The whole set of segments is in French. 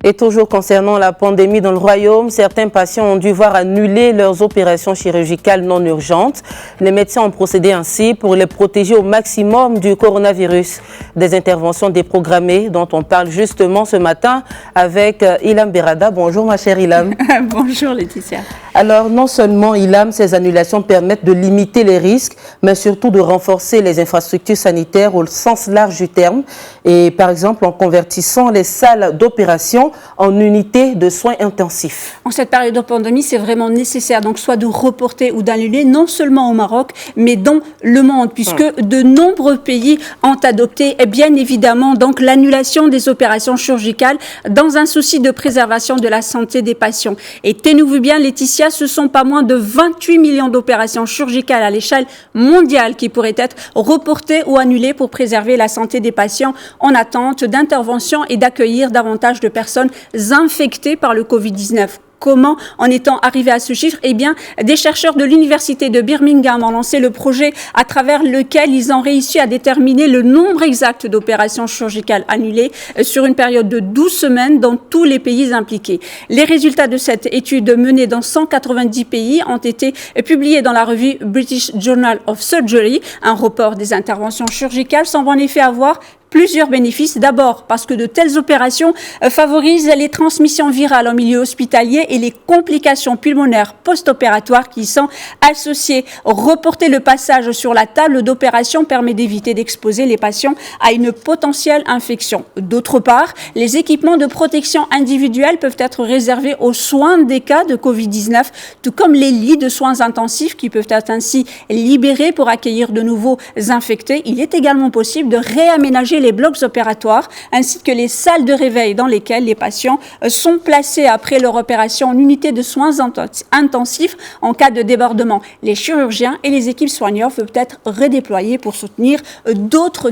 Et toujours concernant la pandémie dans le Royaume, certains patients ont dû voir annuler leurs opérations chirurgicales non urgentes. Les médecins ont procédé ainsi pour les protéger au maximum du coronavirus. Des interventions déprogrammées dont on parle justement ce matin avec Ilham Berada. Bonjour ma chère Ilham. Bonjour Laetitia. Alors non seulement Ilham, ces annulations permettent de limiter les risques, mais surtout de renforcer les infrastructures sanitaires au sens large du terme. Et par exemple en convertissant les salles d'opération en unités de soins intensifs. En cette période de pandémie, c'est vraiment nécessaire donc soit de reporter ou d'annuler, non seulement au Maroc, mais dans le monde, puisque de nombreux pays ont adopté bien évidemment donc l'annulation des opérations chirurgicales dans un souci de préservation de la santé des patients. Et tenez-vous bien Laetitia, ce sont pas moins de 28 millions d'opérations chirurgicales à l'échelle mondiale qui pourraient être reportées ou annulées pour préserver la santé des patients en attente d'intervention et d'accueillir davantage de personnes infectées par le Covid-19. Comment en étant arrivé à ce chiffre? Eh bien, des chercheurs de l'université de Birmingham ont lancé le projet à travers lequel ils ont réussi à déterminer le nombre exact d'opérations chirurgicales annulées sur une période de 12 semaines dans tous les pays impliqués. Les résultats de cette étude menée dans 190 pays ont été publiés dans la revue British Journal of Surgery. Un report des interventions chirurgicales semble en effet avoir plusieurs bénéfices. D'abord, parce que de telles opérations favorisent les transmissions virales en milieu hospitalier et les complications pulmonaires post-opératoires qui y sont associées. Reporter le passage sur la table d'opération permet d'éviter d'exposer les patients à une potentielle infection. D'autre part, les équipements de protection individuelle peuvent être réservés aux soins des cas de Covid-19, tout comme les lits de soins intensifs qui peuvent être ainsi libérés pour accueillir de nouveaux infectés. Il est également possible de réaménager les blocs opératoires ainsi que les salles de réveil dans lesquelles les patients sont placés après leur opération en unité de soins intensifs en cas de débordement. Les chirurgiens et les équipes soignantes peuvent être redéployés pour soutenir d'autres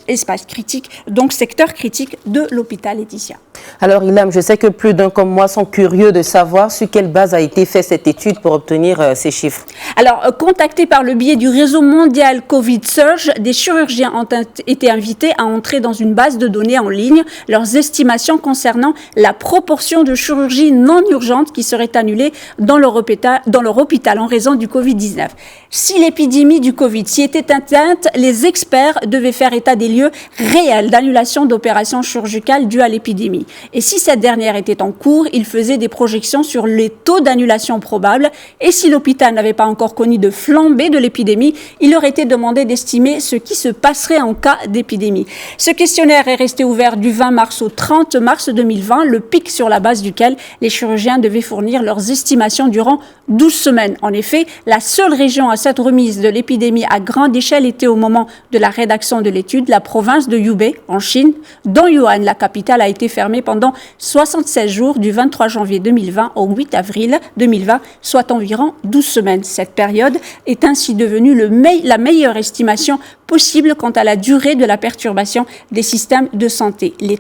espaces critiques, donc secteurs critiques de l'hôpital Laetitia. Alors Ilham, je sais que plus d'un comme moi sont curieux de savoir sur quelle base a été faite cette étude pour obtenir ces chiffres. Alors, contactés par le biais du réseau mondial Covid Surge, des chirurgiens ont été invités à entrer dans une base de données en ligne leurs estimations concernant la proportion de chirurgies non urgentes qui seraient annulées dans leur hôpital en raison du Covid-19. Si l'épidémie du Covid s'y était atteinte, les experts devaient faire état des lieux réels d'annulation d'opérations chirurgicales dues à l'épidémie. Et si cette dernière était en cours, ils faisaient des projections sur les taux d'annulation probables. Et si l'hôpital n'avait pas encore connu de flambée de l'épidémie, il leur était demandé d'estimer ce qui se passerait en cas d'épidémie. Ce questionnaire est resté ouvert du 20 mars au 30 mars 2020, le pic sur la base duquel les chirurgiens devaient fournir leurs estimations durant 12 semaines. En effet, la seule région à cette remise de l'épidémie à grande échelle était au moment de la rédaction de l'étude, la province de Hubei, en Chine, dont Wuhan, la capitale, a été fermée pendant 76 jours du 23 janvier 2020 au 8 avril 2020, soit environ 12 semaines. Cette période est ainsi devenue la meilleure estimation possible quant à la durée de la perturbation des systèmes de santé. Les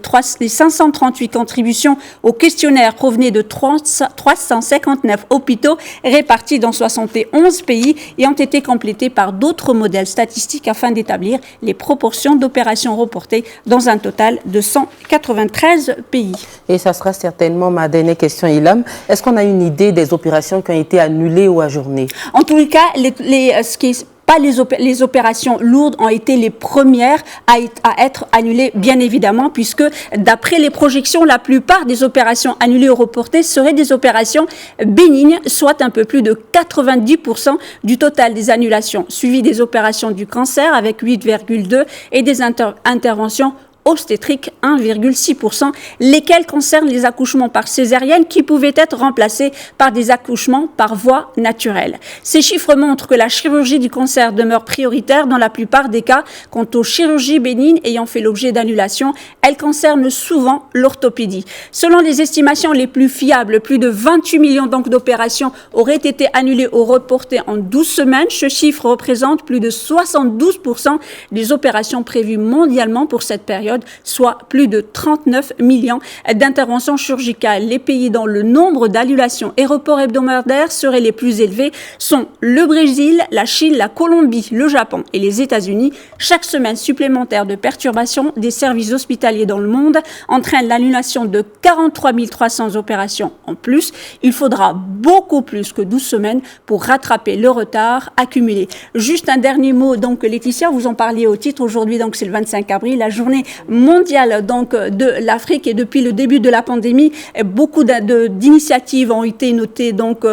538 contributions au questionnaire provenaient de 359 hôpitaux répartis dans 71 pays et ont été complétées par d'autres modèles statistiques afin d'établir les proportions d'opérations reportées dans un total de 193 pays. Et ça sera certainement ma dernière question, Ilham. Est-ce qu'on a une idée des opérations qui ont été annulées ou ajournées? En tous les cas, les opérations lourdes ont été les premières à être annulées, bien évidemment, puisque d'après les projections, la plupart des opérations annulées ou reportées seraient des opérations bénignes, soit un peu plus de 90% du total des annulations, suivies des opérations du cancer avec 8,2% et des interventions obstétrique 1,6%, lesquels concernent les accouchements par césarienne qui pouvaient être remplacés par des accouchements par voie naturelle. Ces chiffres montrent que la chirurgie du cancer demeure prioritaire dans la plupart des cas. Quant aux chirurgies bénignes ayant fait l'objet d'annulation, elles concernent souvent l'orthopédie. Selon les estimations les plus fiables, plus de 28 millions donc d'opérations auraient été annulées ou reportées en 12 semaines. Ce chiffre représente plus de 72% des opérations prévues mondialement pour cette période période, soit plus de 39 millions d'interventions chirurgicales. Les pays dont le nombre d'annulations et reports hebdomadaires seraient les plus élevés sont le Brésil, la Chine, la Colombie, le Japon et les États-Unis. Chaque semaine supplémentaire de perturbation des services hospitaliers dans le monde entraîne l'annulation de 43 300 opérations en plus. Il faudra beaucoup plus que 12 semaines pour rattraper le retard accumulé. Juste un dernier mot, donc Laetitia, vous en parliez au titre. Aujourd'hui, donc c'est le 25 avril, la journée mondiale donc de l'Afrique, et depuis le début de la pandémie, beaucoup d'initiatives ont été notées donc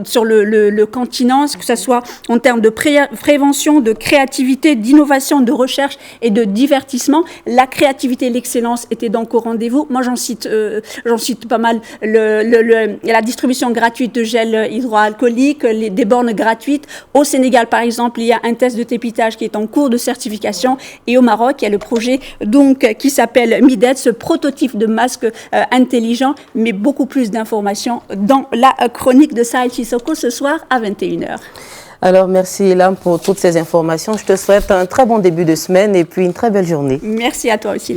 sur le continent, que ce soit en termes de prévention, de créativité, d'innovation, de recherche et de divertissement. La créativité et l'excellence étaient donc au rendez-vous. Moi, j'en cite pas mal la distribution gratuite de gel hydroalcoolique, des bornes gratuites. Au Sénégal, par exemple, il y a un test de tépitage qui est en cours de certification, et au Maroc, il y a le projet donc qui s'appelle MIDED, ce prototype de masque intelligent, mais beaucoup plus d'informations dans la chronique de Sahel Cissoko ce soir à 21h. Alors, merci Elam pour toutes ces informations. Je te souhaite un très bon début de semaine et puis une très belle journée. Merci à toi aussi.